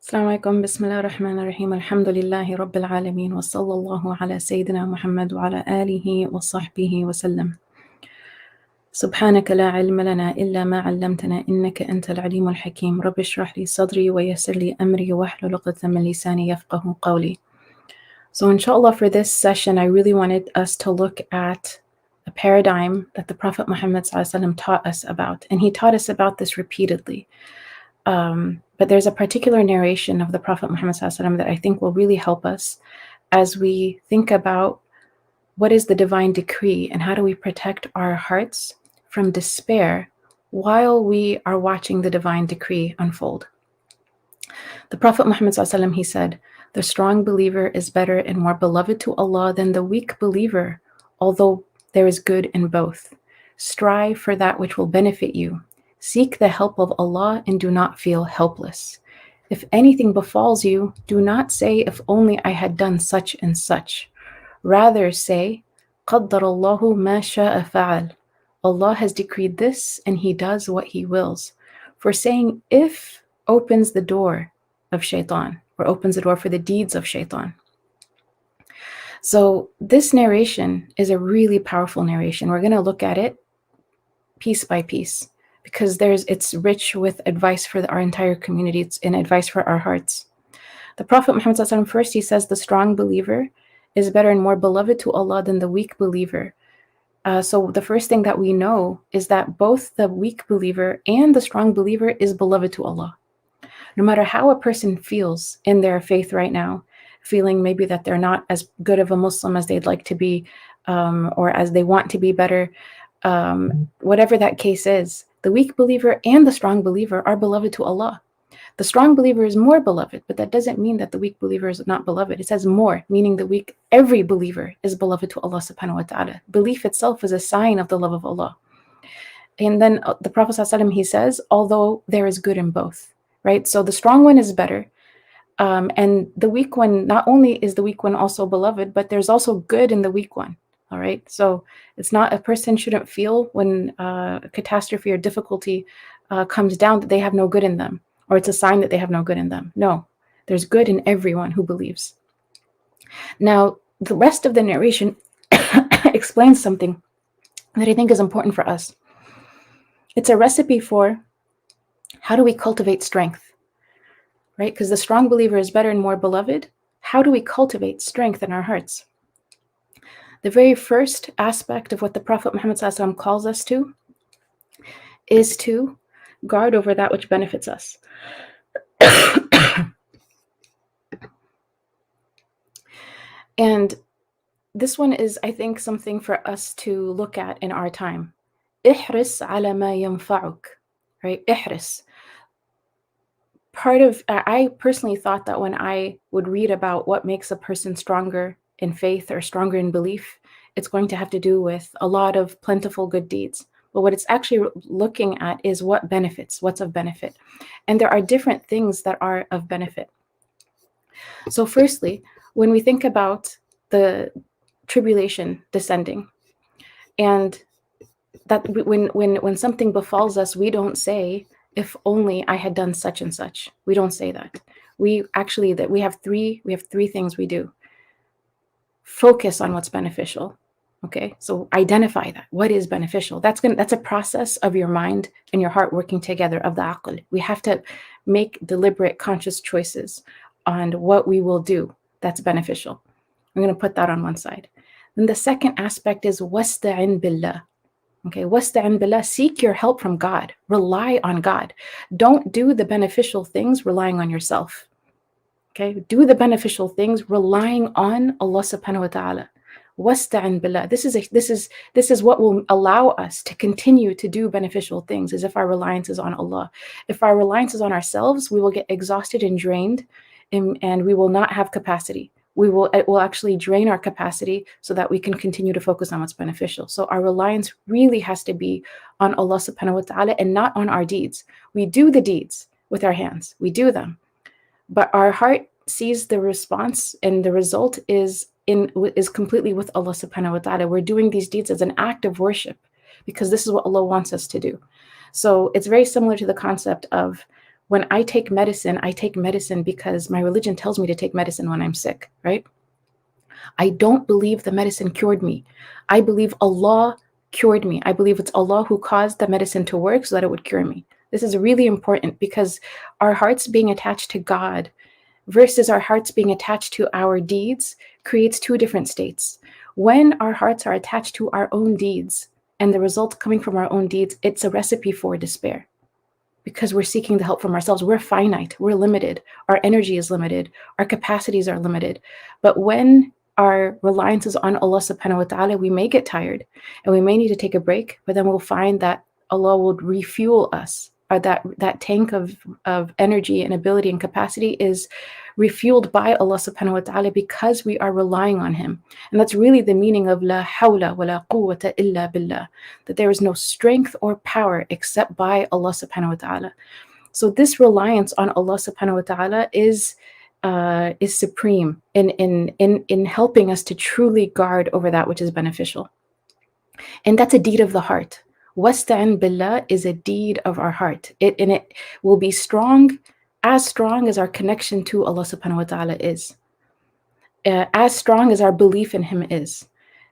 السلام عليكم بسم الله الرحمن الرحيم الحمد لله رب العالمين وصلى الله على سيدنا محمد وعلى آله وصحبه وسلم. سبحانك لا علم لنا إلا ما علمتنا إنك أنت العليم الحكيم. رب اشرح لي صدري ويسر لي أمري واحلل عقدة من لساني يفقه قولي. So inshallah, for this session, I really wanted us to look at a paradigm that the Prophet Muhammad ﷺ taught us about. And he taught us about this repeatedly. But there's a particular narration of the Prophet Muhammad ﷺ that I think will really help us as we think about what is the divine decree and how do we protect our hearts from despair while we are watching the divine decree unfold. The Prophet Muhammad ﷺ, he said, "The strong believer is better and more beloved to Allah than the weak believer, although there is good in both. Strive for that which will benefit you. Seek the help of Allah and do not feel helpless. If anything befalls you, do not say, if only I had done such and such. Rather say, قَدَّرَ اللَّهُ مَا شَاءَ فَعَلَ. Allah has decreed this and He does what He wills." For saying if opens the door of shaitan, or opens the door for the deeds of shaitan. So this narration is a really powerful narration. We're going to look at it piece by piece because it's rich with advice for our entire community. It's an advice for our hearts. The Prophet Muhammad ﷺ, first he says the strong believer is better and more beloved to Allah than the weak believer. So the first thing that we know is that both the weak believer and the strong believer is beloved to Allah. No matter how a person feels in their faith right now, feeling maybe that they're not as good of a Muslim as they'd like to be, or as they want to be better, whatever that case is, the weak believer and the strong believer are beloved to Allah. The strong believer is more beloved, but that doesn't mean that the weak believer is not beloved. It says more, meaning every believer is beloved to Allah subhanahu wa ta'ala. Belief itself is a sign of the love of Allah. And then the Prophet ﷺ, he says, although there is good in both, right? So the strong one is better. And the weak one, not only is the weak one also beloved, but there's also good in the weak one. All right. So it's not, a person shouldn't feel when a catastrophe or difficulty comes down that they have no good in them, or it's a sign that they have no good in them. No, there's good in everyone who believes. Now, the rest of the narration explains something that I think is important for us. It's a recipe for how do we cultivate strength, right? Because the strong believer is better and more beloved. How do we cultivate strength in our hearts? The very first aspect of what the Prophet Muhammad ﷺ calls us to is to guard over that which benefits us. And this one is, I think, something for us to look at in our time. Ihris ala ma yanfa'uk, right? Ihris. I personally thought that when I would read about what makes a person stronger in faith or stronger in belief, it's going to have to do with a lot of plentiful good deeds. But what it's actually looking at is what's of benefit. And there are different things that are of benefit. So firstly, when we think about the tribulation descending, and that when something befalls us, we don't say, if only I had done such and such. We don't say that. We have three things we do. Focus on what's beneficial. Okay, so identify that. What is beneficial? That's a process of your mind and your heart working together, of the aql. We have to make deliberate, conscious choices on what we will do that's beneficial. I'm going to put that on one side. Then the second aspect is wasta'in billah. Okay, wasta'in billah, seek your help from God. Rely on God. Don't do the beneficial things relying on yourself. Okay, do the beneficial things relying on Allah subhanahu wa ta'ala. Wasta'in billah. This is what will allow us to continue to do beneficial things, is if our reliance is on Allah. If our reliance is on ourselves, we will get exhausted and drained, and we will not have capacity. It will actually drain our capacity so that we can continue to focus on what's beneficial. So our reliance really has to be on Allah subhanahu wa ta'ala and not on our deeds. We do the deeds with our hands. We do them. But our heart sees the response, and the result is completely with Allah subhanahu wa ta'ala. We're doing these deeds as an act of worship because this is what Allah wants us to do. So it's very similar to the concept of When I take medicine because my religion tells me to take medicine when I'm sick, right? I don't believe the medicine cured me. I believe Allah cured me. I believe it's Allah who caused the medicine to work so that it would cure me. This is really important because our hearts being attached to God versus our hearts being attached to our deeds creates two different states. When our hearts are attached to our own deeds and the result coming from our own deeds, it's a recipe for despair because we're seeking the help from ourselves. We're finite, we're limited, our energy is limited, our capacities are limited. But when our reliance is on Allah subhanahu wa ta'ala, we may get tired and we may need to take a break, but then we'll find that Allah will refuel us, or that tank of energy and ability and capacity is refueled by Allah subhanahu wa ta'ala because we are relying on Him. And that's really the meaning of La hawla wa la quwwata illa billah, that there is no strength or power except by Allah subhanahu wa ta'ala. So this reliance on Allah subhanahu wa ta'ala is supreme in helping us to truly guard over that which is beneficial. And that's a deed of the heart. Wasta'in billah is a deed of our heart. It will be strong as our connection to Allah subhanahu wa ta'ala is. As strong as our belief in Him is.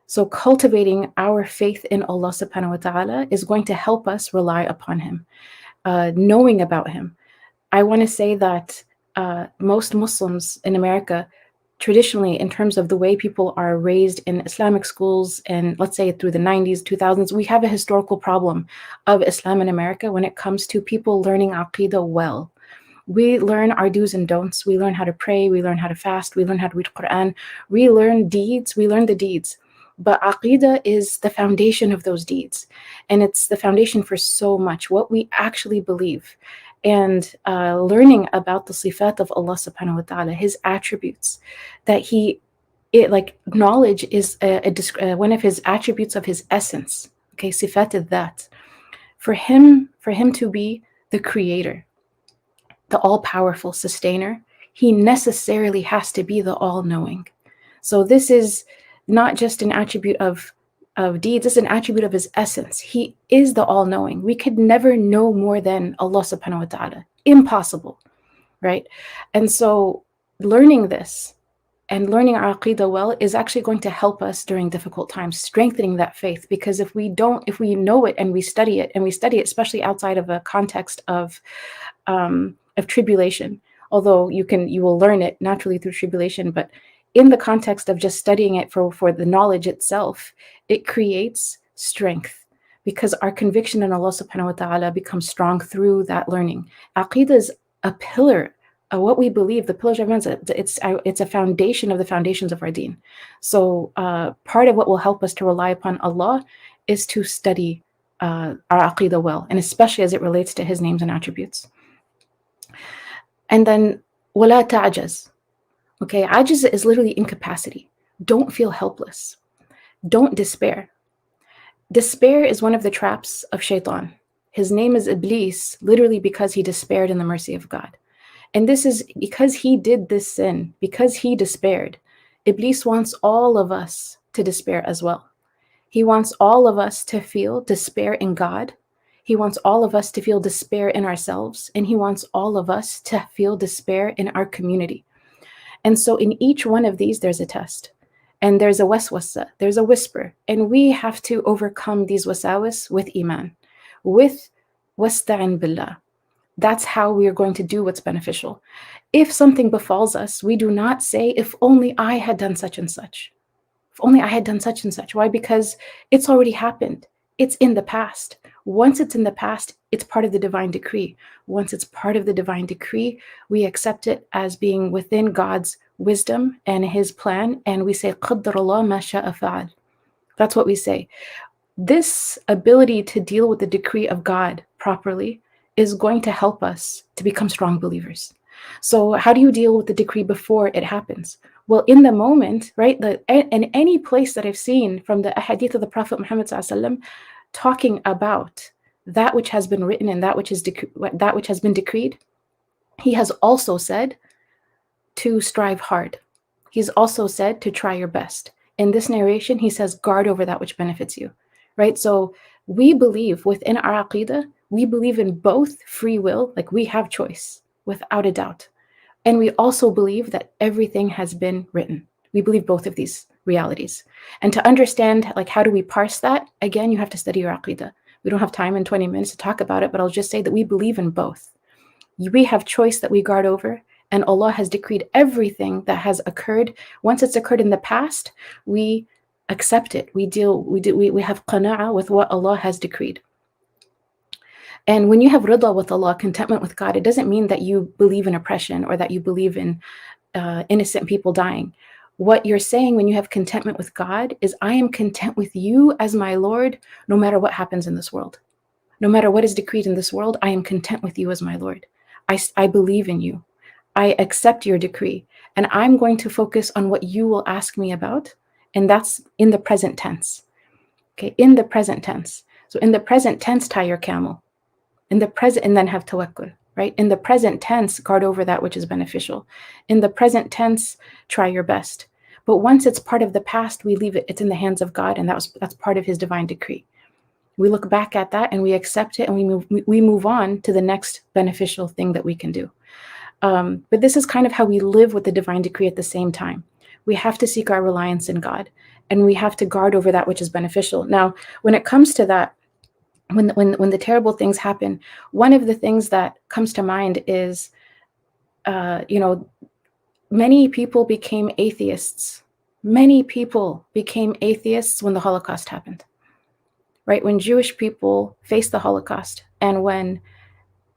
So cultivating our faith in Allah subhanahu wa ta'ala is going to help us rely upon Him, knowing about Him. I want to say that most Muslims in America, traditionally, in terms of the way people are raised in Islamic schools, and let's say through the 90s, 2000s, we have a historical problem of Islam in America when it comes to people learning Aqidah well. We learn our do's and don'ts. We learn how to pray. We learn how to fast. We learn how to read Quran. We learn deeds. We learn the deeds. But Aqidah is the foundation of those deeds. And it's the foundation for so much, what we actually believe. And learning about the sifat of Allah subhanahu wa ta'ala, His attributes, that knowledge is one of His attributes of His essence. Okay, sifat is that. For him to be the creator, the all-powerful sustainer, He necessarily has to be the all-knowing. So this is not just an attribute of deeds, it's an attribute of His essence. He is the all-knowing. We could never know more than Allah subhanahu wa ta'ala. Impossible, right? And so learning this and learning our Aqidah well is actually going to help us during difficult times, strengthening that faith. Because if we know it and we study it, especially outside of a context of tribulation, although you will learn it naturally through tribulation, but in the context of just studying it for the knowledge itself, it creates strength because our conviction in Allah subhanahu wa ta'ala becomes strong through that learning. Aqidah is a pillar of what we believe, the pillars of iman. It's a foundation of the foundations of our deen. So part of what will help us to rely upon Allah is to study our Aqidah well, and especially as it relates to His names and attributes. And then, wala ta'jaz. Okay, ajiz is literally incapacity. Don't feel helpless. Don't despair. Despair is one of the traps of shaitan. His name is Iblis, literally because he despaired in the mercy of God. And this is because he did this sin, because he despaired. Iblis wants all of us to despair as well. He wants all of us to feel despair in God. He wants all of us to feel despair in ourselves. And He wants all of us to feel despair in our community. And so in each one of these, there's a test. And there's a waswasa, there's a whisper. And we have to overcome these wasawis with iman, with wasta'in billah. That's how we are going to do what's beneficial. If something befalls us, we do not say, if only I had done such and such. If only I had done such and such. Why? Because it's already happened. It's in the past. Once it's in the past, it's part of the divine decree. Once it's part of the divine decree, we accept it as being within God's wisdom and His plan, and we say, قَدَّرَ اللَّهُ مَا شَاءَ فَعَلَ. That's what we say. This ability to deal with the decree of God properly is going to help us to become strong believers. So how do you deal with the decree before it happens? Well, in the moment, right? In any place that I've seen from the ahadith of the Prophet Muhammad ﷺ, talking about that which has been written and that which has been decreed, he has also said to strive hard. He's also said to try your best. In this narration, he says, guard over that which benefits you, right? So we believe within our aqidah, We believe in both free will, like we have choice, without a doubt. And we also believe that everything has been written. We believe both of these realities. And to understand, like, how do we parse that? Again, you have to study your aqidah. We don't have time in 20 minutes to talk about it, but I'll just say that we believe in both. We have choice that we guard over, and Allah has decreed everything that has occurred. Once it's occurred in the past, we accept it. We have qana'ah with what Allah has decreed. And when you have rida with Allah, contentment with God, it doesn't mean that you believe in oppression or that you believe in innocent people dying. What you're saying when you have contentment with God is, I am content with you as my Lord, no matter what happens in this world. No matter what is decreed in this world, I am content with you as my Lord. I believe in you. I accept your decree. And I'm going to focus on what you will ask me about. And that's in the present tense. Okay, in the present tense. So in the present tense, tie your camel. In the present, and then have tawakkul, right? In the present tense, guard over that which is beneficial. In the present tense, try your best. But once it's part of the past, we leave it. It's in the hands of God, and that's part of His divine decree. We look back at that and we accept it, and we move on to the next beneficial thing that we can do. But this is kind of how we live with the divine decree at the same time. We have to seek our reliance in God, and we have to guard over that which is beneficial. Now, when it comes to that, when the terrible things happen, one of the things that comes to mind is, many people became atheists. Many people became atheists when the Holocaust happened, right? When Jewish people faced the Holocaust, and when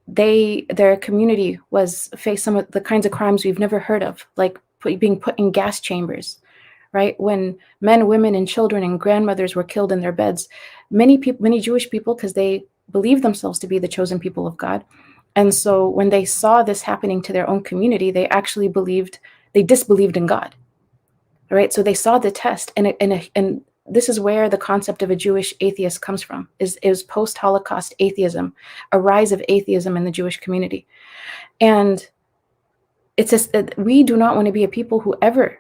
their community faced some of the kinds of crimes we've never heard of, like being put in gas chambers, right? When men, women, and children and grandmothers were killed in their beds, many Jewish people, because they believed themselves to be the chosen people of God, and so when they saw this happening to their own community, they actually disbelieved in God, right? So they saw the test, and this is where the concept of a Jewish atheist comes from, is post-Holocaust atheism, a rise of atheism in the Jewish community. And it's just that we do not want to be a people who ever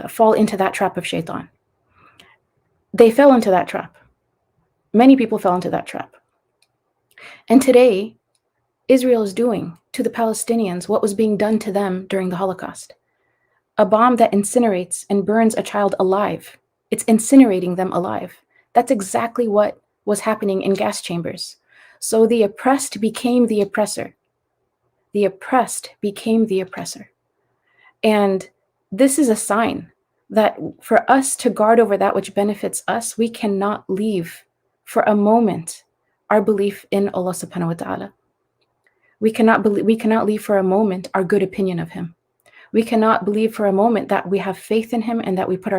fall into that trap of shaitan. They fell into that trap. Many people fell into that trap. And today, Israel is doing to the Palestinians what was being done to them during the Holocaust. A bomb that incinerates and burns a child alive. It's incinerating them alive. That's exactly what was happening in gas chambers. So the oppressed became the oppressor. The oppressed became the oppressor. And this is a sign that for us to guard over that which benefits us, we cannot leave for a moment our belief in Allah subhanahu wa ta'ala. We cannot leave for a moment our good opinion of Him. We cannot believe for a moment that we have faith in Him and that we put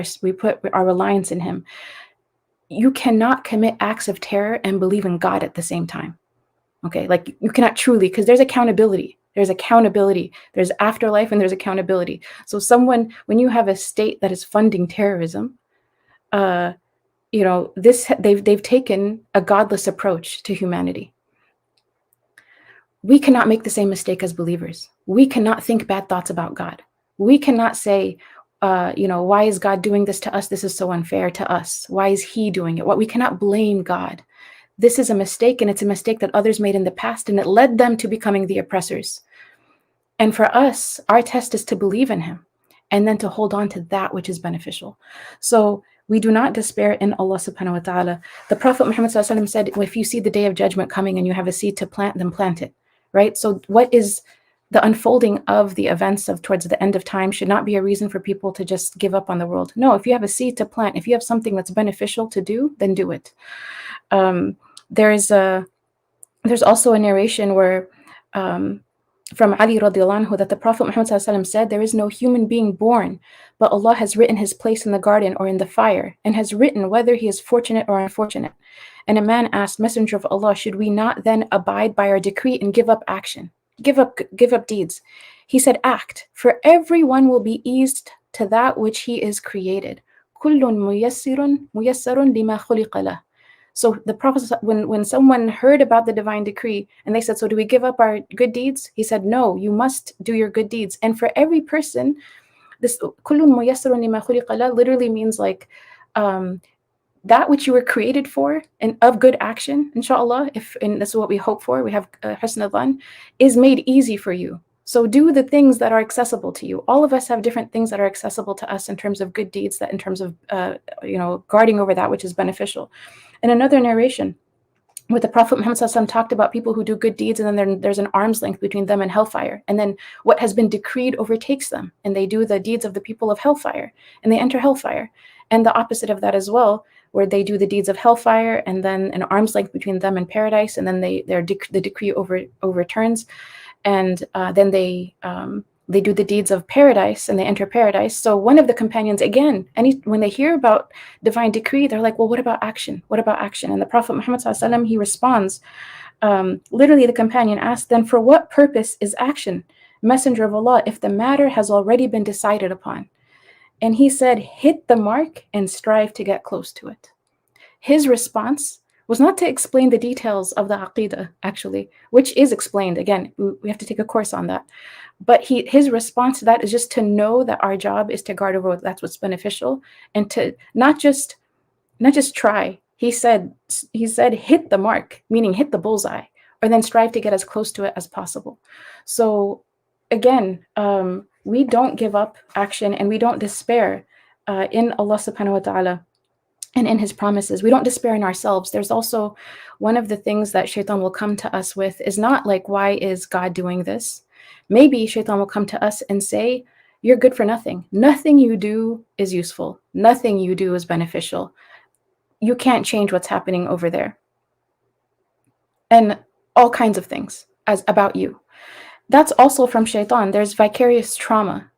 our reliance in Him. You cannot commit acts of terror and believe in God at the same time. Okay, like you cannot truly, because there's accountability. There's accountability. There's afterlife, and there's accountability. So when you have a state that is funding terrorism, they've taken a godless approach to humanity. We cannot make the same mistake as believers. We cannot think bad thoughts about God. We cannot say, why is God doing this to us? This is so unfair to us. Why is He doing it? We cannot blame God. This is a mistake, and it's a mistake that others made in the past, and it led them to becoming the oppressors. And for us, our test is to believe in Him and then to hold on to that which is beneficial. So we do not despair in Allah subhanahu wa ta'ala. The Prophet Muhammad said, if you see the day of judgment coming and you have a seed to plant, then plant it, right? So what is the unfolding of the events of towards the end of time should not be a reason for people to just give up on the world. No, if you have a seed to plant, if you have something that's beneficial to do, then do it. There's also a narration where from Ali radiallahu anhu that the Prophet Muhammad said, there is no human being born, but Allah has written his place in the garden or in the fire, and has written whether he is fortunate or unfortunate. And a man asked, Messenger of Allah, should we not then abide by our decree and give up action? Give up deeds. He said, act, for everyone will be eased to that which he is created. Kullun muyassarun lima khuliqa lah. So the Prophet, when someone heard about the divine decree and they said, so do we give up our good deeds? He said, no, you must do your good deeds. And for every person, this kullun muyassarun lima khuliqa lah literally means like that which you were created for and of good action, inshallah, if and this is what we hope for, we have husn al-dhan, is made easy for you. So do the things that are accessible to you. All of us have different things that are accessible to us in terms of good deeds, that in terms of guarding over that which is beneficial. In another narration, with the Prophet Muhammad SAW talked about people who do good deeds, and then there's an arm's length between them and hellfire. And then what has been decreed overtakes them, and they do the deeds of the people of hellfire, and they enter hellfire. And the opposite of that as well, where they do the deeds of hellfire, and then an arm's length between them and paradise, and then the decree overturns, and then they do the deeds of paradise and they enter paradise. So one of the companions, again, when they hear about divine decree, they're like, well, what about action? What about action? And the Prophet Muhammad SAW, he responds, literally the companion asked, then for what purpose is action, Messenger of Allah, if the matter has already been decided upon? And he said, hit the mark and strive to get close to it. His response was not to explain the details of the aqidah, actually, which is explained. Again, we have to take a course on that. But his response to that is just to know that our job is to guard over that's what's beneficial, and to not just try. He said hit the mark, meaning hit the bullseye, or then strive to get as close to it as possible. So again, we don't give up action, and we don't despair in Allah subhanahu wa ta'ala and in his promises. We don't despair in ourselves. There's also one of the things that shaitan will come to us with is not like, why is God doing this? Maybe shaitan will come to us and say, you're good for nothing. Nothing you do is useful. Nothing you do is beneficial. You can't change what's happening over there. And all kinds of things about you. That's also from shaitan. There's vicarious trauma,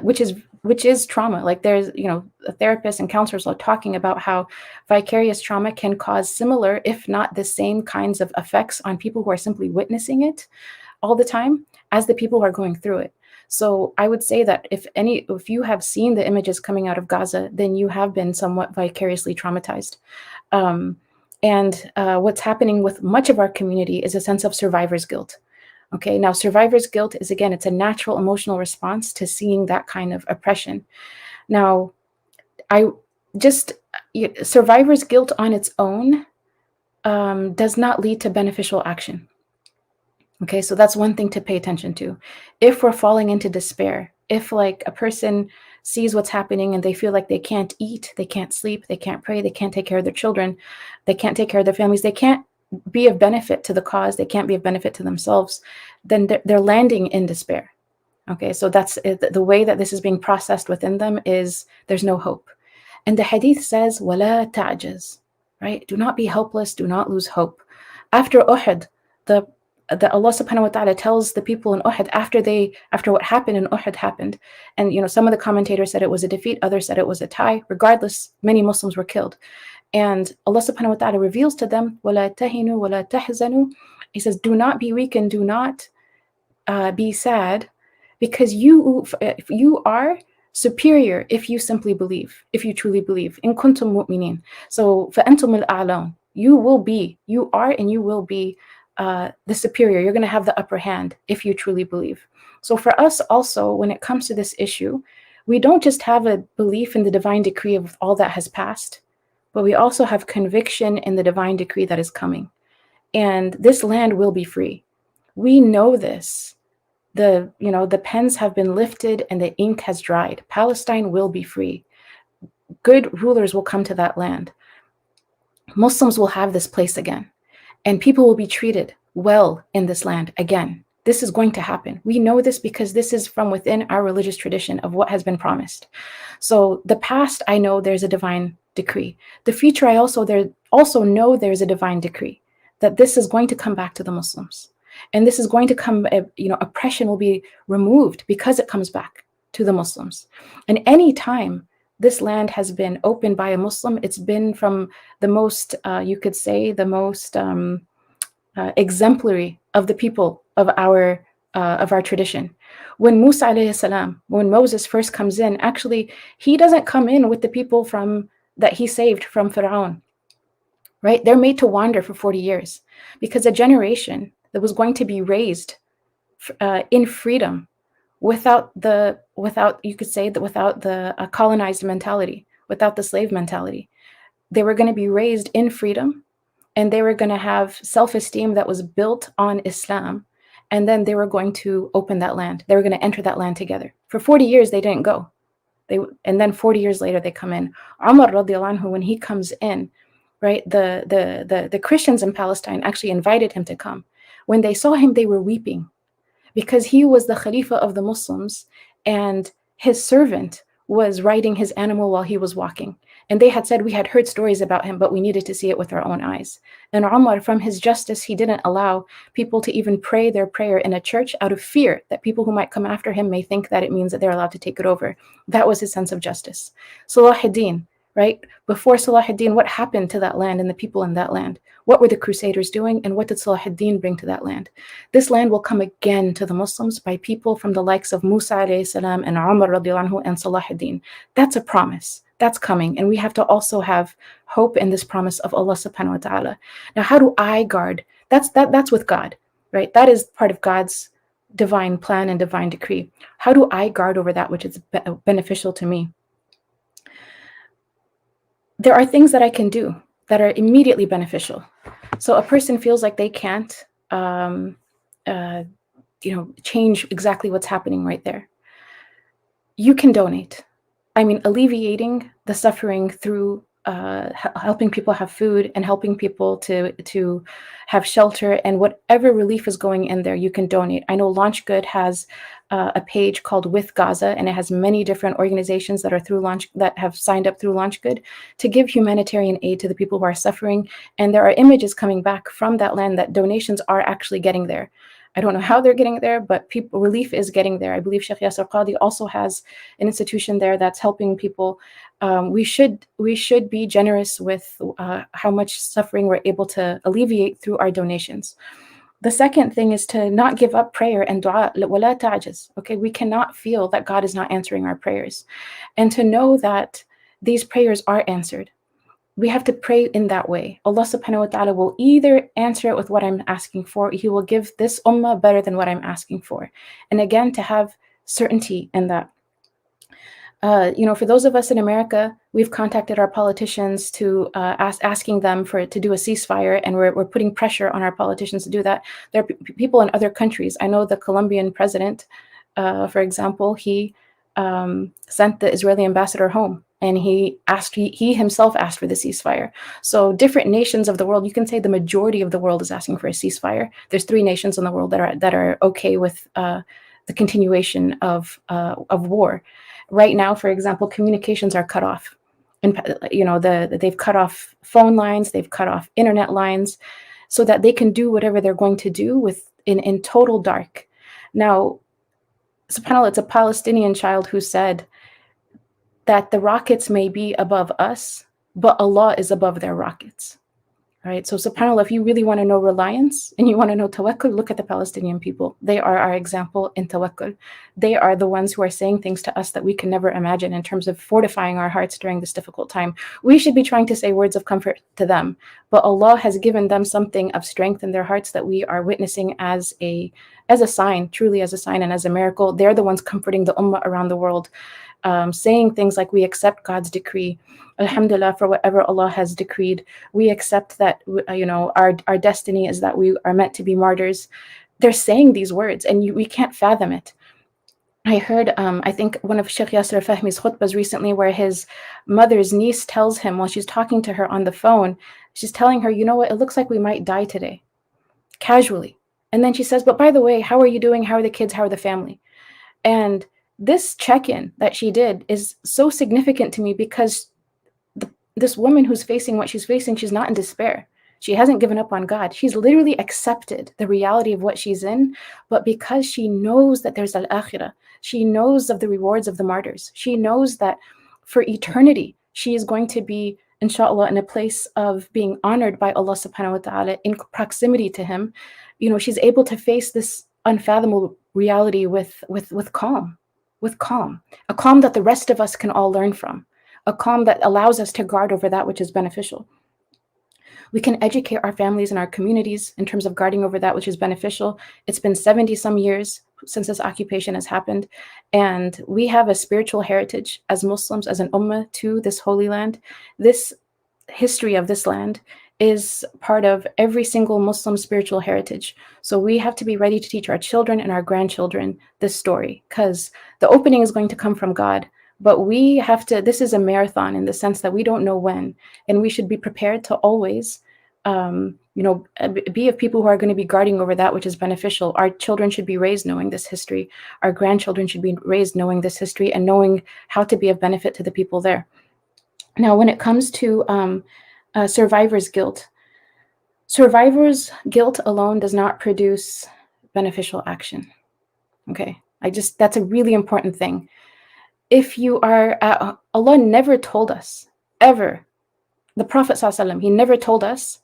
which is trauma. Like there's, therapists and counselors are talking about how vicarious trauma can cause similar, if not the same kinds of effects on people who are simply witnessing it all the time as the people who are going through it. So I would say that if you have seen the images coming out of Gaza, then you have been somewhat vicariously traumatized. And what's happening with much of our community is a sense of survivor's guilt. Okay, now survivor's guilt is, again, it's a natural emotional response to seeing that kind of oppression. Now, survivor's guilt on its own does not lead to beneficial action. Okay, so that's one thing to pay attention to. If we're falling into despair, if like a person sees what's happening and they feel like they can't eat, they can't sleep, they can't pray, they can't take care of their children, they can't take care of their families, they can't be of benefit to the cause, they can't be of benefit to themselves, then they're landing in despair. Okay, so that's the way that this is being processed within them, is there's no hope. And the hadith says, وَلَا تَعْجَزْ, right? Do not be helpless, do not lose hope. After Uhud, the Allah subhanahu wa ta'ala tells the people in Uhud, after what happened in Uhud happened, and some of the commentators said it was a defeat, others said it was a tie. Regardless, many Muslims were killed. And Allah subhanahu wa ta'ala reveals to them, وَلَا تَهِنُوا وَلَا تَحْزَنُوا. He says, do not be weak and do not be sad, because you are superior if you simply believe, if you truly believe. In kuntum mu'minin. So فَأَنْتُمُ الْأَعْلَوْنَ. You are and you will be the superior. You're going to have the upper hand if you truly believe. So for us also, when it comes to this issue, we don't just have a belief in the divine decree of all that has passed, but we also have conviction in the divine decree that is coming. And this land will be free. We know this. The pens have been lifted and the ink has dried. Palestine will be free. Good rulers will come to that land. Muslims will have this place again. And people will be treated well in this land again. This is going to happen. We know this because this is from within our religious tradition of what has been promised. So the past, I know there's a divine decree. The future, I also know there's a divine decree that this is going to come back to the Muslims. And this is going to come, oppression will be removed because it comes back to the Muslims. And any time this land has been opened by a Muslim, it's been from the most, you could say, the most exemplary of the people of our tradition. When Musa alayhi salam, when Moses first comes in, actually, he doesn't come in with the people that he saved from Pharaoh, right? They're made to wander for 40 years because a generation that was going to be raised in freedom, without the colonized mentality, without the slave mentality. They were going to be raised in freedom, and they were going to have self-esteem that was built on Islam. And then they were going to open that land. They were going to enter that land together. For 40 years, they didn't go. And then 40 years later, they come in. Umar radiallahu anhu, when he comes in, right, the Christians in Palestine actually invited him to come. When they saw him, they were weeping because he was the Khalifa of the Muslims, and his servant was riding his animal while he was walking. And they had said, we had heard stories about him, but we needed to see it with our own eyes. And Umar, from his justice, he didn't allow people to even pray their prayer in a church out of fear that people who might come after him may think that it means that they're allowed to take it over. That was his sense of justice. Salahuddin, right? Before Salahuddin, what happened to that land and the people in that land? What were the Crusaders doing, and what did Salahuddin bring to that land? This land will come again to the Muslims by people from the likes of Musa alayhi salam and Umar radiallahu anhu and Salahuddin. That's a promise. That's coming. And we have to also have hope in this promise of Allah subhanahu wa ta'ala. Now, how do I guard? That's with God, right? That is part of God's divine plan and divine decree. How do I guard over that which is beneficial to me? There are things that I can do that are immediately beneficial. So a person feels like they can't, change exactly what's happening right there. You can donate. I mean, alleviating the suffering through helping people have food and helping people to have shelter, and whatever relief is going in there, you can donate. I know Launch Good has a page called With Gaza, and it has many different organizations that are that have signed up through Launch Good to give humanitarian aid to the people who are suffering. And there are images coming back from that land that donations are actually getting there. I don't know how they're getting there, but relief is getting there. I believe Sheikh Yasser Qadi also has an institution there that's helping people. We should be generous with how much suffering we're able to alleviate through our donations. The second thing is to not give up prayer and dua. وَلَا تَعْجَزْ. Okay, we cannot feel that God is not answering our prayers, and to know that these prayers are answered. We have to pray in that way. Allah subhanahu wa ta'ala will either answer it with what I'm asking for, He will give this ummah better than what I'm asking for. And again, to have certainty in that. For those of us in America, we've contacted our politicians to asking them to do a ceasefire, and we're putting pressure on our politicians to do that. There are people in other countries. I know the Colombian president, for example, he sent the Israeli ambassador home, and he himself asked for the ceasefire. So different nations of the world, you can say the majority of the world is asking for a ceasefire. There's 3 nations in the world that are okay with the continuation of war. Right now, for example, communications are cut off. And they've cut off phone lines, they've cut off internet lines, so that they can do whatever they're going to do in total dark. Now, subhanAllah, it's a Palestinian child who said that the rockets may be above us, but Allah is above their rockets. Right? So subhanAllah, if you really want to know reliance and you want to know tawakkul, look at the Palestinian people. They are our example in tawakkul. They are the ones who are saying things to us that we can never imagine in terms of fortifying our hearts during this difficult time. We should be trying to say words of comfort to them, but Allah has given them something of strength in their hearts that we are witnessing as a sign, truly as a sign and as a miracle. They're the ones comforting the ummah around the world, saying things like, we accept God's decree. Alhamdulillah, for whatever Allah has decreed. We accept that, our destiny is that we are meant to be martyrs. They're saying these words, and we can't fathom it. I heard, I think one of Sheikh Yasser Fahmi's khutbahs recently, where his mother's niece tells him while she's talking to her on the phone, she's telling her, you know what, it looks like we might die today, casually. And then she says, but by the way, how are you doing? How are the kids? How are the family? And this check-in that she did is so significant to me, because this woman who's facing what she's facing, she's not in despair. She hasn't given up on God. She's literally accepted the reality of what she's in, but because she knows that there's al-akhirah, she knows of the rewards of the martyrs. She knows that for eternity, she is going to be, inshallah, in a place of being honored by Allah subhanahu wa ta'ala, in proximity to Him. She's able to face this unfathomable reality with calm, a calm that the rest of us can all learn from. A calm that allows us to guard over that which is beneficial. We can educate our families and our communities in terms of guarding over that which is beneficial. It's been 70 some years since this occupation has happened, and we have a spiritual heritage as Muslims, as an ummah, to this holy land. This history of this land is part of every single Muslim spiritual heritage. So we have to be ready to teach our children and our grandchildren this story, because the opening is going to come from God. But we have to, this is a marathon in the sense that we don't know when, and we should be prepared to always, be of people who are going to be guarding over that which is beneficial. Our children should be raised knowing this history. Our grandchildren should be raised knowing this history and knowing how to be of benefit to the people there. Now, when it comes to survivor's guilt alone does not produce beneficial action. Okay, that's a really important thing. If you are, Allah never told us, ever, the Prophet ﷺ, he never told us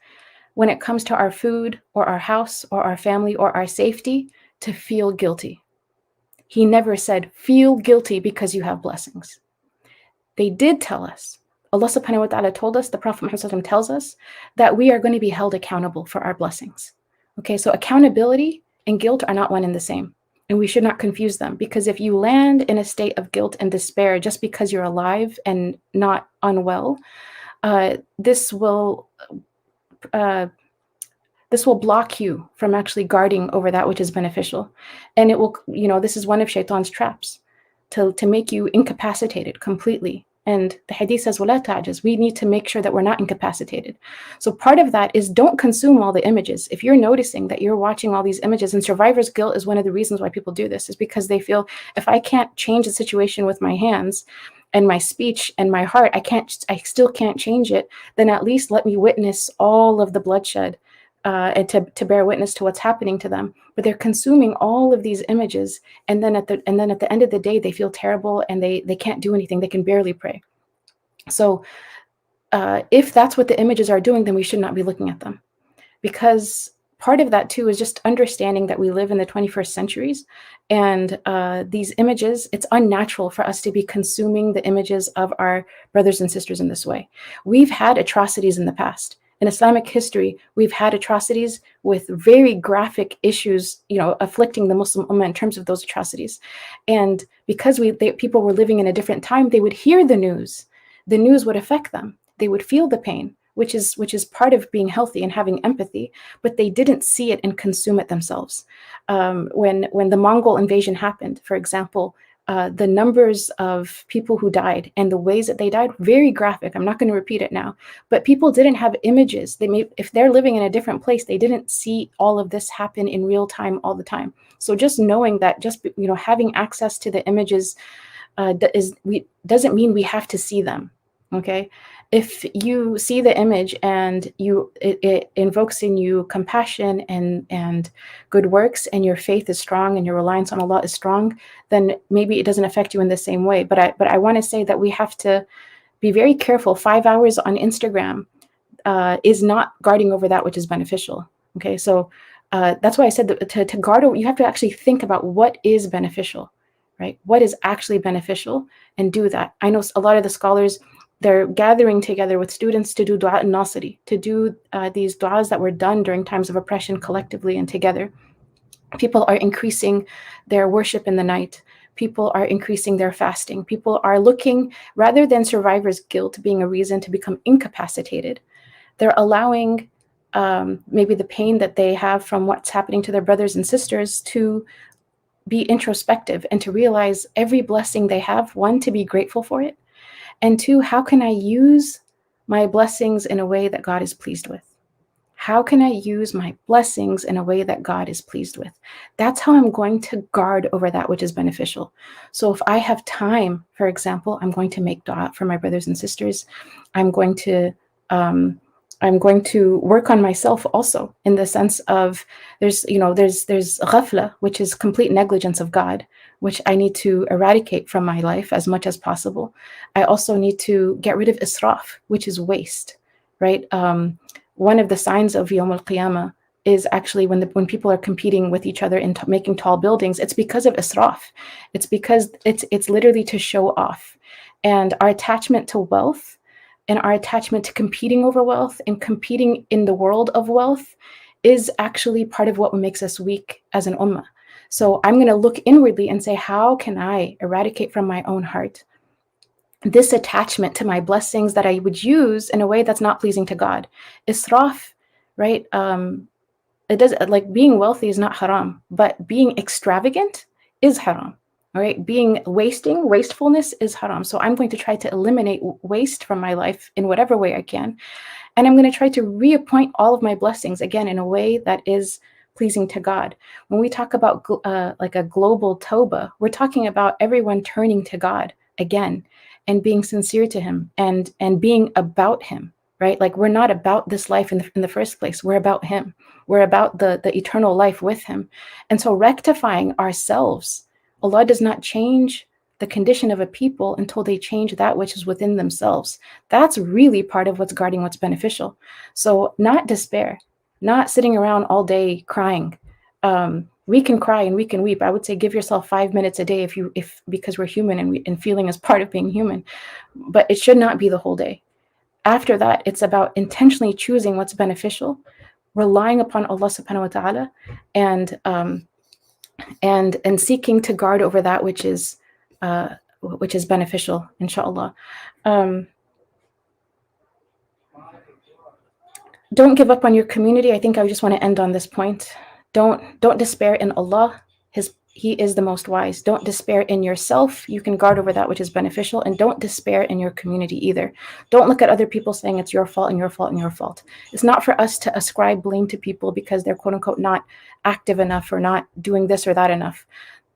when it comes to our food or our house or our family or our safety to feel guilty. He never said, feel guilty because you have blessings. They did tell us, Allah subhanahu wa ta'ala told us, the Prophet Muhammad tells us that we are going to be held accountable for our blessings. Okay, so accountability and guilt are not one and the same. And we should not confuse them, because if you land in a state of guilt and despair just because you're alive and not unwell, this will block you from actually guarding over that which is beneficial. And it will, this is one of Shaitan's traps, to make you incapacitated completely. And the hadith says, وَلَا تَعْجَزْ. We need to make sure that we're not incapacitated. So part of that is don't consume all the images. If you're noticing that you're watching all these images, and survivor's guilt is one of the reasons why people do this, is because they feel, if I can't change the situation with my hands and my speech and my heart, I still can't change it, then at least let me witness all of the bloodshed and to bear witness to what's happening to them. But they're consuming all of these images, and then at the end of the day, they feel terrible and they can't do anything. They can barely pray. So if that's what the images are doing, then we should not be looking at them, because part of that too is just understanding that we live in the 21st centuries, and these images, it's unnatural for us to be consuming the images of our brothers and sisters in this way. We've had atrocities in the past. In Islamic history, we've had atrocities with very graphic issues, afflicting the Muslim Ummah in terms of those atrocities. And because people were living in a different time, they would hear the news. The news would affect them. They would feel the pain, which is part of being healthy and having empathy, but they didn't see it and consume it themselves. When the Mongol invasion happened, for example, the numbers of people who died and the ways that they died, very graphic. I'm not going to repeat it now, but people didn't have images. If they're living in a different place, they didn't see all of this happen in real time all the time. So just knowing that, having access to the images doesn't mean we have to see them. Okay, if you see the image and it invokes in you compassion and good works, and your faith is strong and your reliance on Allah is strong, then maybe it doesn't affect you in the same way. But I want to say that we have to be very careful. 5 hours on Instagram is not guarding over that which is beneficial. Okay, so that's why I said that to guard over, you have to actually think about what is beneficial, right? What is actually beneficial, and do that. I know a lot of the scholars, they're gathering together with students to do dua al-nasiri, to do these duas that were done during times of oppression collectively and together. People are increasing their worship in the night. People are increasing their fasting. People are looking, rather than survivor's guilt being a reason to become incapacitated, they're allowing maybe the pain that they have from what's happening to their brothers and sisters to be introspective and to realize every blessing they have, one, to be grateful for it, and two, how can I use my blessings in a way that God is pleased with? How can I use my blessings in a way that God is pleased with? That's how I'm going to guard over that which is beneficial. So if I have time, for example, I'm going to make dua for my brothers and sisters. I'm going to work on myself also, in the sense of there's ghafla, which is complete negligence of God, which I need to eradicate from my life as much as possible. I also need to get rid of israf, which is waste, right? One of the signs of Yawm al-Qiyamah is actually when people are competing with each other in making tall buildings, it's because of israf. It's because it's literally to show off. And our attachment to wealth and our attachment to competing over wealth and competing in the world of wealth is actually part of what makes us weak as an ummah. So I'm going to look inwardly and say, how can I eradicate from my own heart this attachment to my blessings that I would use in a way that's not pleasing to God. Israf, right? It does, like, being wealthy is not haram, but being extravagant is haram. All right, being wastefulness is haram. So I'm going to try to eliminate waste from my life in whatever way I can, and I'm going to try to reappoint all of my blessings again in a way that is pleasing to God. When we talk about like a global Toba, we're talking about everyone turning to God again and being sincere to Him and being about Him, right? Like, we're not about this life in the first place. We're about Him. We're about the eternal life with Him. And so rectifying ourselves, Allah does not change the condition of a people until they change that which is within themselves. That's really part of what's guarding what's beneficial. So not despair, not sitting around all day crying. We can cry and we can weep. I would say give yourself 5 minutes a day if because we're human and feeling is part of being human, but it should not be the whole day. After that, it's about intentionally choosing what's beneficial, relying upon Allah subhanahu wa ta'ala, and seeking to guard over that which is beneficial, inshallah. Don't give up on your community. I think I just want to end on this point. Don't despair in Allah. He is the most wise. Don't despair in yourself. You can guard over that which is beneficial, and don't despair in your community either. Don't look at other people saying it's your fault and your fault and your fault. It's not for us to ascribe blame to people because they're quote unquote not active enough or not doing this or that enough.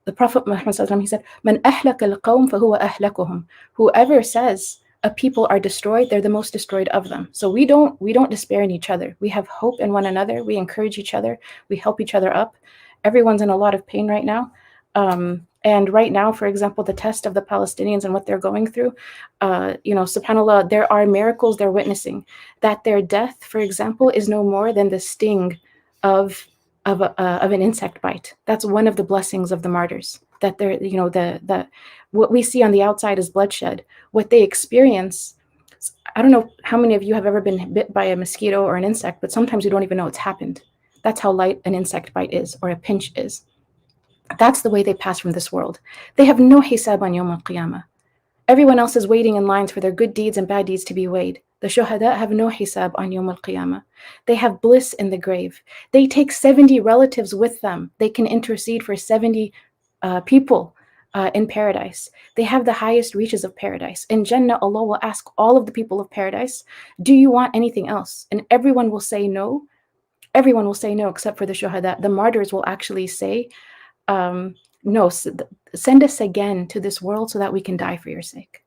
The Prophet Muhammad sallallahu alaihi wasallam, he said, "Man ahlaka al-qawm fahuwa ahlakuhum." Whoever says a people are destroyed, they're the most destroyed of them. So we don't despair in each other. We have hope in one another. We encourage each other. We help each other up. Everyone's in a lot of pain right now. And right now, for example, the test of the Palestinians and what they're going through, subhanAllah, there are miracles they're witnessing. That their death, for example, is no more than the sting of an insect bite. That's one of the blessings of the martyrs. That they're, the what we see on the outside is bloodshed. What they experience, I don't know how many of you have ever been bit by a mosquito or an insect, but sometimes you don't even know it's happened. That's how light an insect bite is, or a pinch is. That's the way they pass from this world. They have no hisab on Yawm al-Qiyamah. Everyone else is waiting in lines for their good deeds and bad deeds to be weighed. The shuhada have no hisab on Yawm al-Qiyamah. They have bliss in the grave. They take 70 relatives with them. They can intercede for 70 people in paradise. They have the highest reaches of paradise. In Jannah, Allah will ask all of the people of paradise, do you want anything else? And everyone will say no. Everyone will say no except for the shuhada. The martyrs will actually say, no, send us again to this world so that we can die for your sake.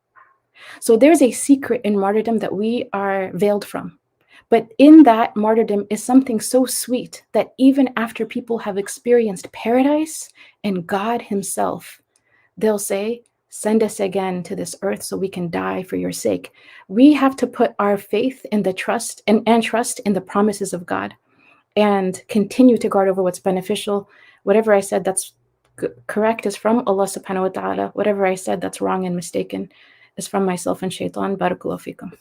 So there's a secret in martyrdom that we are veiled from. But in that martyrdom is something so sweet that even after people have experienced paradise and God Himself, they'll say, send us again to this earth so we can die for your sake. We have to put our faith in the trust and trust in the promises of God and continue to guard over what's beneficial. Whatever I said that's correct is from Allah subhanahu wa ta'ala. Whatever I said that's wrong and mistaken is from myself and shaitan. Barakallahu fikum.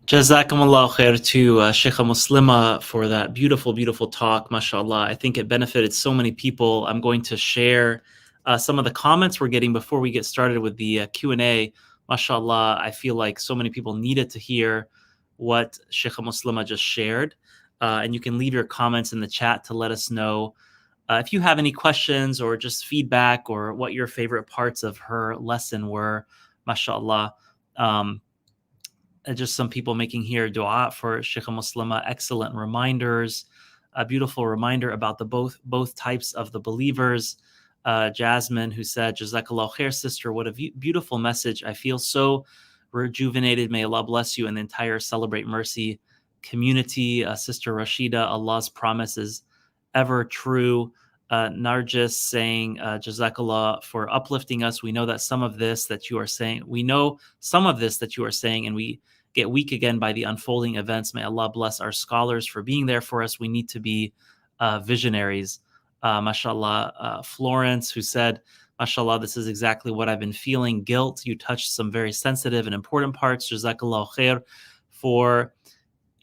Jazakumullah khair to Shaykha Muslema for that beautiful, beautiful talk. MashaAllah. I think it benefited so many people. I'm going to share some of the comments we're getting before we get started with the Q&A. MashaAllah, I feel like so many people needed to hear what Shaykha Muslema just shared. And you can leave your comments in the chat to let us know if you have any questions or just feedback or what your favorite parts of her lesson were. MashaAllah. Just some people making here dua for Shaykha Muslema, excellent reminders, a beautiful reminder about the both types of the believers. Jasmine, who said, Jazakallah khair, sister, what a beautiful message. I feel so rejuvenated. May Allah bless you and the entire Celebrate Mercy community. Sister Rashida, Allah's promise is ever true. Narjis saying, Jazakallah for uplifting us. We know that some of this that you are saying, and we get weak again by the unfolding events. May Allah bless our scholars for being there for us. We need to be visionaries. MashaAllah. Florence, who said, MashaAllah, this is exactly what I've been feeling. Guilt. You touched some very sensitive and important parts. Jazakallah khair for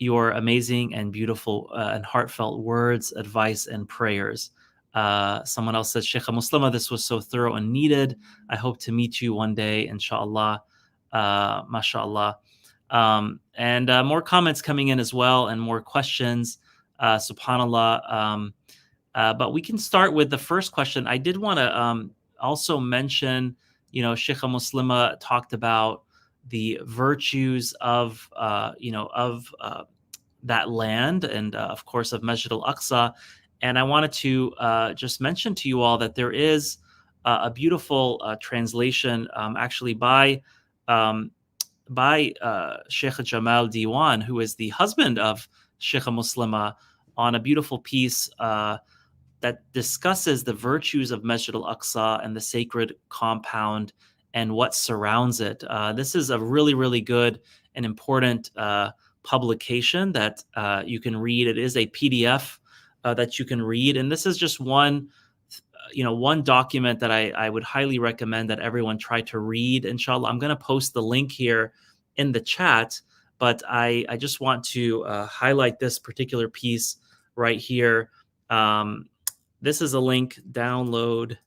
your amazing and beautiful and heartfelt words, advice, and prayers. Someone else says, Shaykha Muslema, this was so thorough and needed. I hope to meet you one day, inshallah. MashaAllah. And more comments coming in as well, and more questions. SubhanAllah. But we can start with the first question. I did want to also mention, Shaykha Muslema talked about the virtues of, that land and, of course, of Masjid al-Aqsa. And I wanted to just mention to you all that there is a beautiful translation actually by Sheikh Jamal Diwan, who is the husband of Shaykha Muslema, on a beautiful piece that discusses the virtues of Masjid al-Aqsa and the sacred compound and what surrounds it. This is a really, really good and important publication that you can read. It is a PDF that you can read. And this is just one document that I would highly recommend that everyone try to read, inshallah. I'm going to post the link here in the chat, but I just want to highlight this particular piece right here. This is a link, download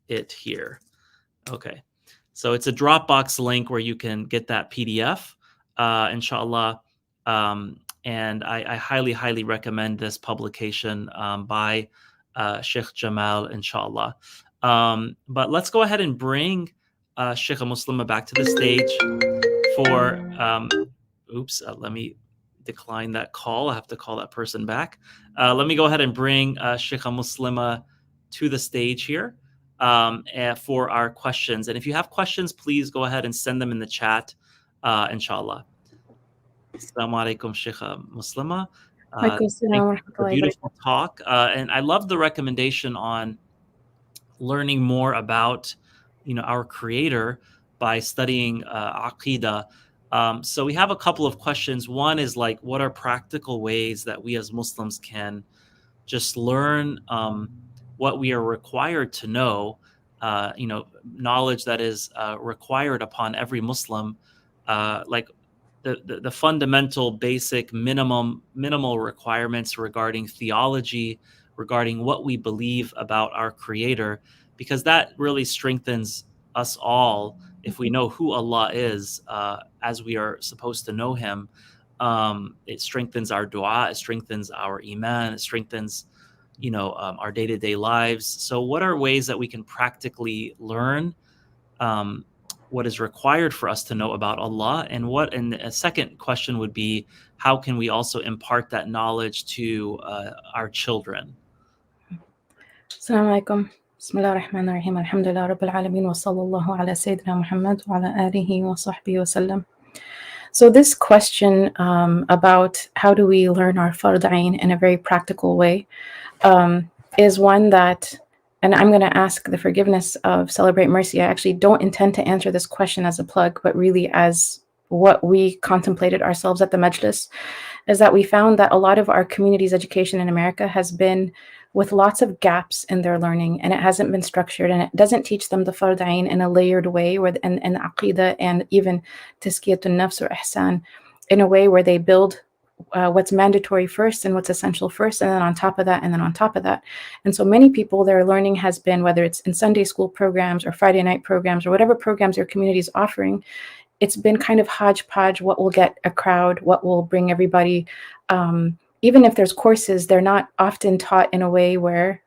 it here. Okay. So it's a Dropbox link where you can get that PDF, inshallah. And I highly, highly recommend this publication by Sheikh Jamal, inshallah. But let's go ahead and bring Shaykha Muslema back to the stage for, let me decline that call. I have to call that person back. Let me go ahead and bring Shaykha Muslema to the stage here for our questions. And if you have questions, please go ahead and send them in the chat, inshallah. Assalamu alaikum, Shaykha Muslema. Thank you for the beautiful talk. And I love the recommendation on learning more about, our Creator by studying Aqidah. So we have a couple of questions. One is like, what are practical ways that we as Muslims can just learn what we are required to know, knowledge that is required upon every Muslim, like the fundamental, basic, minimal requirements regarding theology, regarding what we believe about our Creator, because that really strengthens us all. If we know who Allah is, as we are supposed to know Him, it strengthens our dua, it strengthens our iman, it strengthens, our day-to-day lives. So what are ways that we can practically learn what is required for us to know about Allah? And a second question would be, how can we also impart that knowledge to our children? Assalamu alaikum. Bismillah ar-Rahman ar-Rahim. Alhamdulillah Rabbil Alameen. Wa sallallahu ala Sayyidina Muhammad wa ala alihi wa sahbihi wa sallam. So this question about how do we learn our fard ayn in a very practical way is one that, and I'm going to ask the forgiveness of Celebrate Mercy. I actually don't intend to answer this question as a plug, but really as what we contemplated ourselves at the Majlis, is that we found that a lot of our community's education in America has been with lots of gaps in their learning, and it hasn't been structured, and it doesn't teach them the fard ayn in a layered way, and aqidah, and even tazkiyatun nafs or ihsan, in a way where they build what's mandatory first and what's essential first, and then on top of that, and then on top of that. And so many people, their learning has been, whether it's in Sunday school programs or Friday night programs or whatever programs your community is offering, it's been kind of hodgepodge, what will get a crowd, what will bring everybody. Even if there's courses, they're not often taught in a way where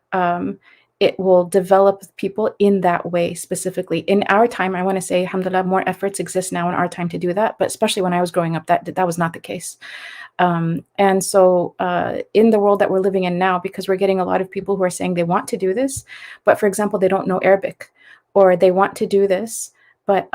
it will develop people in that way specifically. In our time, I want to say, alhamdulillah, more efforts exist now in our time to do that. But especially when I was growing up, that was not the case. And so in the world that we're living in now, because we're getting a lot of people who are saying they want to do this, but for example, they don't know Arabic, or they want to do this, but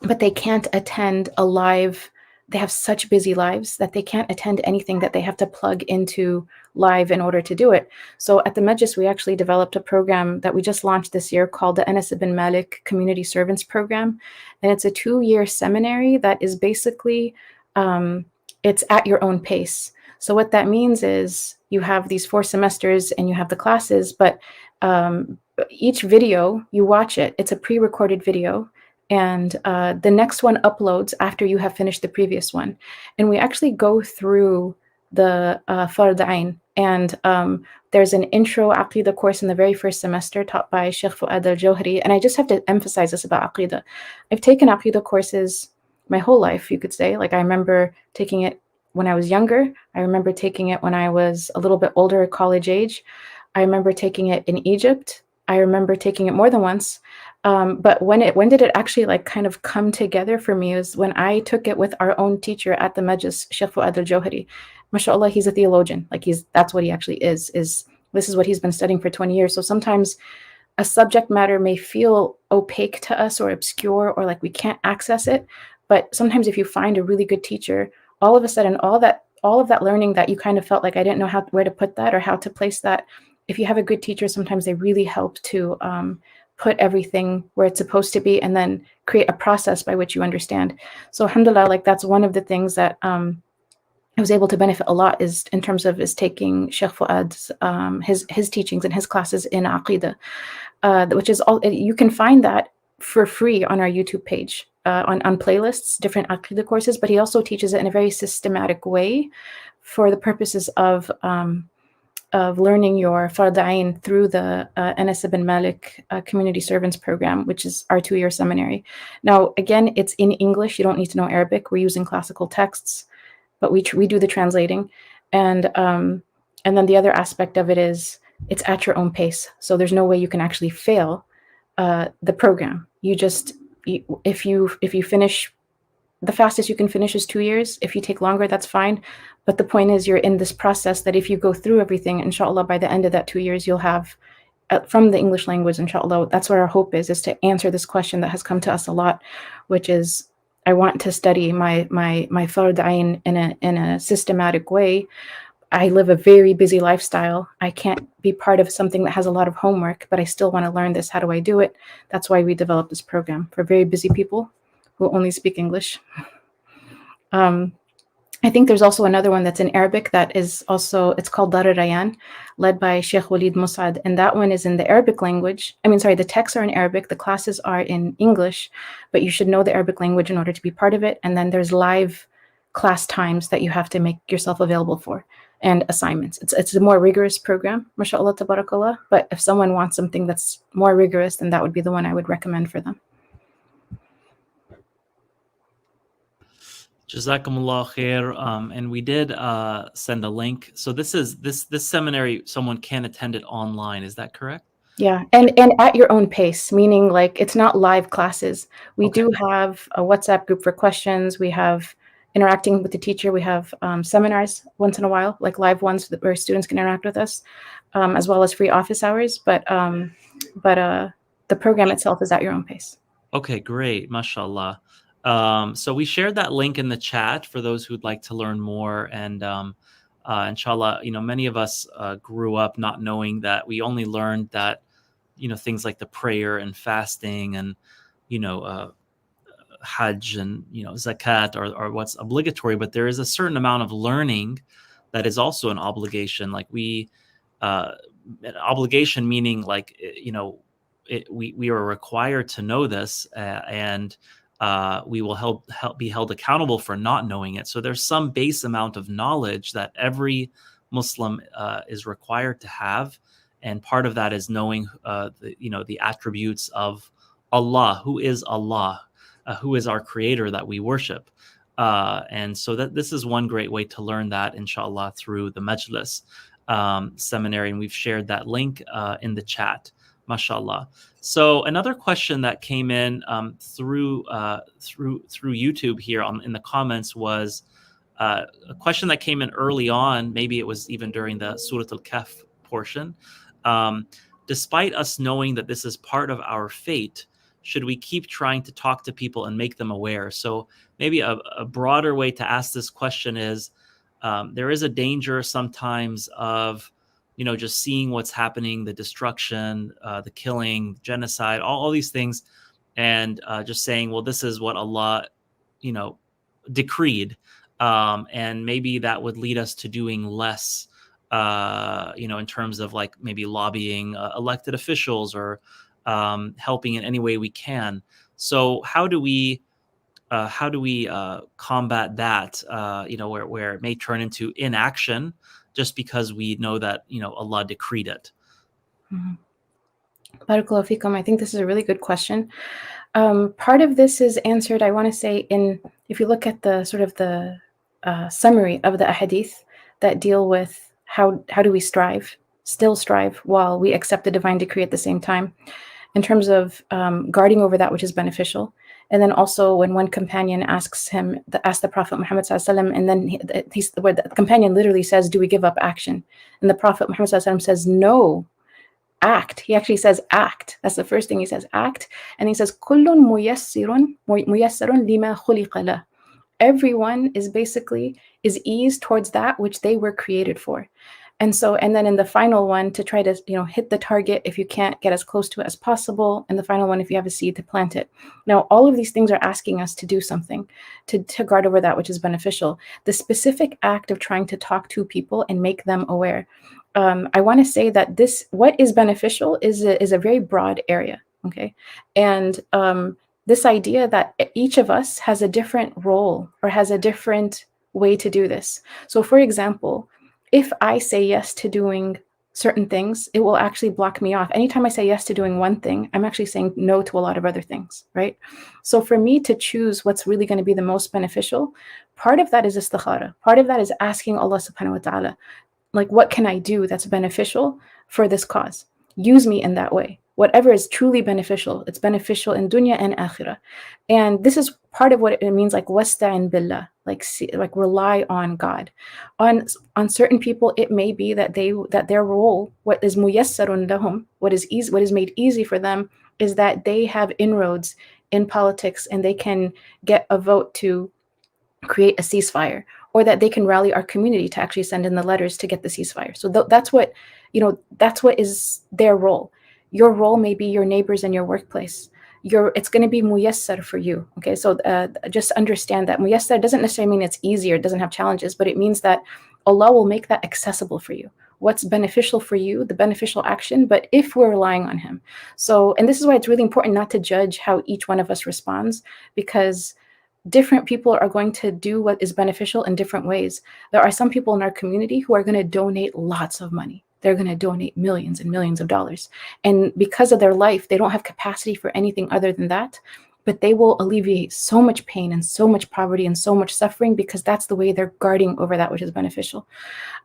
they can't attend a live. They have such busy lives that they can't attend anything that they have to plug into live in order to do it. So at the Majlis, we actually developed a program that we just launched this year called the Anas ibn Malik Community Servants Program. And it's a 2-year seminary that is basically, it's at your own pace. So what that means is you have these 4 semesters and you have the classes, but each video, you watch it. It's a pre-recorded video. and the next one uploads after you have finished the previous one. And we actually go through the Fard Ain, and there's an intro Aqidah course in the very first semester taught by Sheikh Fuad al-Jawhari. And I just have to emphasize this about Aqidah. I've taken Aqidah courses my whole life, you could say. Like, I remember taking it when I was younger. I remember taking it when I was a little bit older, college age. I remember taking it in Egypt. I remember taking it more than once. But when did it actually like kind of come together for me is when I took it with our own teacher at the Majlis, Sheikh Fuad al-Jawhari. MashaAllah, he's a theologian. Like, that's what he actually is this is what he's been studying for 20 years. So sometimes a subject matter may feel opaque to us or obscure or like we can't access it. But sometimes if you find a really good teacher, all of a sudden all of that learning that you kind of felt like I didn't know where to put that or how to place that, if you have a good teacher, sometimes they really help to put everything where it's supposed to be and then create a process by which you understand. So alhamdulillah, like that's one of the things that I was able to benefit a lot is in terms of taking Sheikh Fuad's his teachings and his classes in Aqidah, which is all you can find that for free on our YouTube page on playlists, different Aqidah courses. But he also teaches it in a very systematic way for the purposes of learning your Fard Ain through the Anas ibn Malik Community Servants Program, which is our 2-year seminary. Now, again, it's in English. You don't need to know Arabic. We're using classical texts, but we do the translating, and then the other aspect of it is it's at your own pace. So there's no way you can actually fail the program. If you finish, the fastest you can finish is 2 years. If you take longer, that's fine. But the point is, you're in this process that if you go through everything, inshallah, by the end of that 2 years, you'll have from the English language, inshallah. That's what our hope is to answer this question that has come to us a lot, which is, I want to study my Fard Ain in a systematic way. I live a very busy lifestyle. I can't be part of something that has a lot of homework, but I still want to learn this. How do I do it? That's why we developed this program for very busy people who only speak English. I think there's also another one that's in Arabic that is also, it's called Dar al-Rayan, led by Sheikh Walid Musad. And that one is in the Arabic language. The texts are in Arabic, the classes are in English, but you should know the Arabic language in order to be part of it. And then there's live class times that you have to make yourself available for and assignments. It's a more rigorous program, mashallah, tabarakallah. But if someone wants something that's more rigorous, then that would be the one I would recommend for them. Jazakumullah khair. And we did send a link. So this seminary, someone can attend it online. Is that correct? Yeah, and at your own pace, meaning like it's not live classes. We do have a WhatsApp group for questions. We have interacting with the teacher. We have seminars once in a while, like live ones where students can interact with us, as well as free office hours. But the program itself is at your own pace. Okay, great, mashallah. So we shared that link in the chat for those who'd like to learn more. And inshallah, many of us grew up not knowing that. We only learned that, things like the prayer and fasting and, Hajj and, zakat are what's obligatory. But there is a certain amount of learning that is also an obligation. Like an obligation meaning like, we are required to know this and we will be held accountable for not knowing it. So there's some base amount of knowledge that every Muslim is required to have, and part of that is knowing the attributes of Allah, who is Allah, who is our creator that we worship. And so that this is one great way to learn that, inshallah, through the Majlis seminary, and we've shared that link in the chat. Mashallah. So another question that came in through YouTube here in the comments was a question that came in early on. Maybe it was even during the Surah Al-Kahf portion. Despite us knowing that this is part of our fate, should we keep trying to talk to people and make them aware? So maybe a broader way to ask this question is, there is a danger sometimes of just seeing what's happening, the destruction, the killing, genocide, all these things, and just saying, well, this is what Allah, decreed. And maybe that would lead us to doing less, in terms of like maybe lobbying elected officials or helping in any way we can. So how do we combat that? Where it may turn into inaction just because we know that Allah decreed it. Barakallahu feekum. I think this is a really good question. Part of this is answered, I want to say, if you look at the sort of the summary of the ahadith that deal with how do we still strive while we accept the divine decree at the same time, in terms of guarding over that which is beneficial. And then also when one companion asks the Prophet Muhammad sallallahu and then where the companion literally says, do we give up action? And the Prophet Muhammad sallallahu says, no, act. He actually says act. That's the first thing he says, act. And he says, kullun muyassarun lima khuliqa lah. Everyone is eased towards that which they were created for. And then in the final one, to try to hit the target, if you can't, get as close to it as possible. And the final one, if you have a seed, to plant it. Now, all of these things are asking us to do something, to guard over that which is beneficial. The specific act of trying to talk to people and make them aware. I want to say that what is beneficial is a very broad area. Okay, and this idea that each of us has a different role or has a different way to do this. So, for example, if I say yes to doing certain things, it will actually block me off. Anytime I say yes to doing one thing, I'm actually saying no to a lot of other things, right? So for me to choose what's really going to be the most beneficial, part of that is istikhara. Part of that is asking Allah subhanahu wa ta'ala, like, what can I do that's beneficial for this cause? Use me in that way. Whatever is truly beneficial, it's beneficial in dunya and akhirah. And this is part of what it means, like wasta'in billah, like rely on God. On certain people, it may be that their role, what is muyassarun lahum, what is made easy for them, is that they have inroads in politics and they can get a vote to create a ceasefire, or that they can rally our community to actually send in the letters to get the ceasefire. So that's what is their role. Your role may be your neighbors in your workplace. It's going to be muyassar for you. Okay, so just understand that muyassar doesn't necessarily mean it's easier, it doesn't have challenges, but it means that Allah will make that accessible for you. What's beneficial for you, the beneficial action, but if we're relying on Him. So, and this is why it's really important not to judge how each one of us responds, because different people are going to do what is beneficial in different ways. There are some people in our community who are going to donate lots of money. They're going to donate millions and millions of dollars. And because of their life, they don't have capacity for anything other than that. But they will alleviate so much pain and so much poverty and so much suffering, because that's the way they're guarding over that which is beneficial.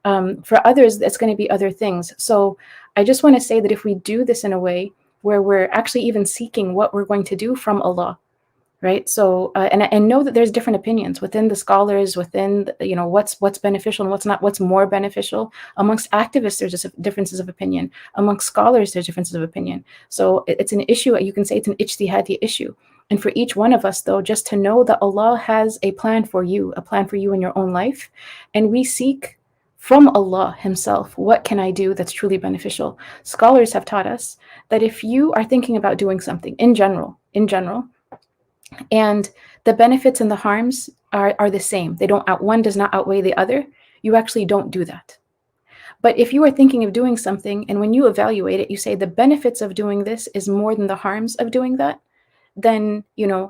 For others, it's going to be other things. So I just want to say that if we do this in a way where we're actually even seeking what we're going to do from Allah, right? So, and know that there's different opinions within the scholars, within what's beneficial and what's not, what's more beneficial. Amongst activists, there's just differences of opinion. Amongst scholars, there's differences of opinion. So it's an issue. You can say it's an ijtihadi issue. And for each one of us, though, just to know that Allah has a plan for you in your own life, and we seek from Allah Himself, what can I do that's truly beneficial? Scholars have taught us that if you are thinking about doing something in general, and the benefits and the harms are the same, one does not outweigh the other, you actually don't do that. But if you are thinking of doing something, and when you evaluate it, you say the benefits of doing this is more than the harms of doing that, then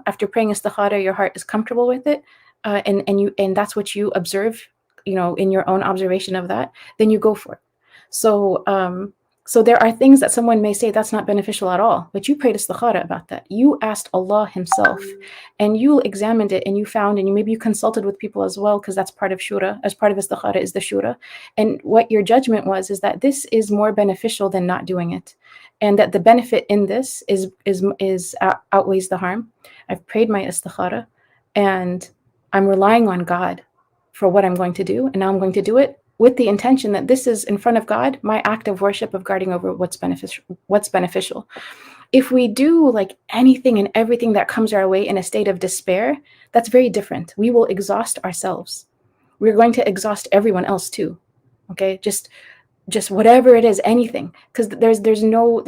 after praying istikhara, your heart is comfortable with it, and that's what you observe, in your own observation of that, then you go for it. So there are things that someone may say that's not beneficial at all, but you prayed istikhara about that. You asked Allah Himself, and you examined it, and you found, and maybe you consulted with people as well, because that's part of shura. As part of istikhara is the shura, and what your judgment is that this is more beneficial than not doing it, and that the benefit in this outweighs the harm. I've prayed my istikhara, and I'm relying on God for what I'm going to do, and now I'm going to do it with the intention that this is, in front of God, my act of worship of guarding over what's beneficial. If we do like anything and everything that comes our way in a state of despair, that's very different. We will exhaust ourselves. We're going to exhaust everyone else too. Okay, just whatever it is, anything, because there's no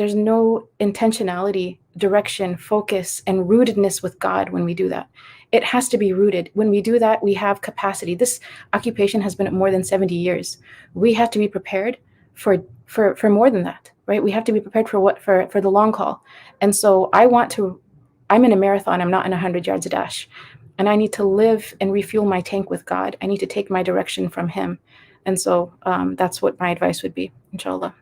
intentionality, direction, focus, and rootedness with God when we do that. It has to be rooted. When we do that, we have capacity. This occupation has been more than 70 years. We have to be prepared for more than that, right? We have to be prepared for the long haul. And so I want to I'm in a marathon, I'm not in a 100 yards dash. And I need to live and refuel my tank with God. I need to take my direction from Him. And so that's what my advice would be, inshallah.